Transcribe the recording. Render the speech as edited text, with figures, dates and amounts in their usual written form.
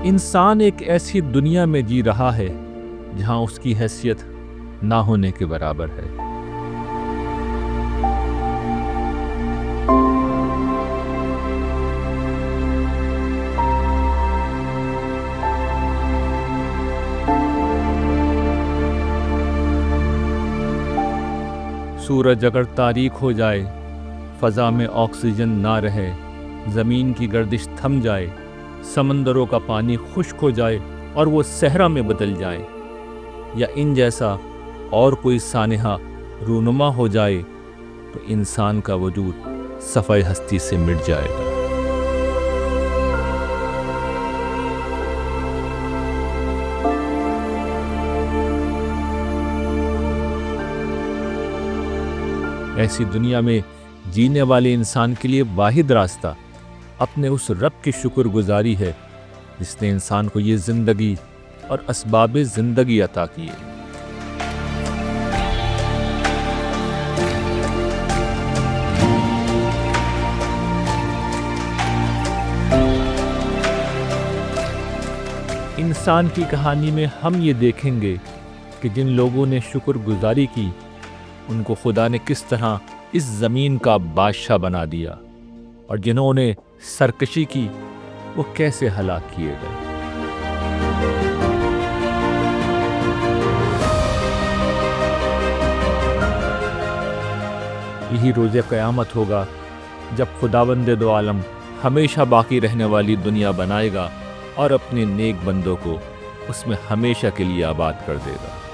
انسان ایک ایسی دنیا میں جی رہا ہے جہاں اس کی حیثیت نہ ہونے کے برابر ہے۔ سورج اگر تاریک ہو جائے، فضا میں آکسیجن نہ رہے، زمین کی گردش تھم جائے، سمندروں کا پانی خشک ہو جائے اور وہ صحرا میں بدل جائے، یا ان جیسا اور کوئی سانحہ رونما ہو جائے تو انسان کا وجود صفحۂ ہستی سے مٹ جائے گا۔ ایسی دنیا میں جینے والے انسان کے لیے واحد راستہ اپنے اس رب کی شکر گزاری ہے جس نے انسان کو یہ زندگی اور اسباب زندگی عطا کیے۔ انسان کی کہانی میں ہم یہ دیکھیں گے کہ جن لوگوں نے شکر گزاری کی ان کو خدا نے کس طرح اس زمین کا بادشاہ بنا دیا، اور جنہوں نے سرکشی کی وہ کیسے ہلاک کیے گئے۔ یہی روز قیامت ہوگا جب خداوند دو عالم ہمیشہ باقی رہنے والی دنیا بنائے گا اور اپنے نیک بندوں کو اس میں ہمیشہ کے لیے آباد کر دے گا۔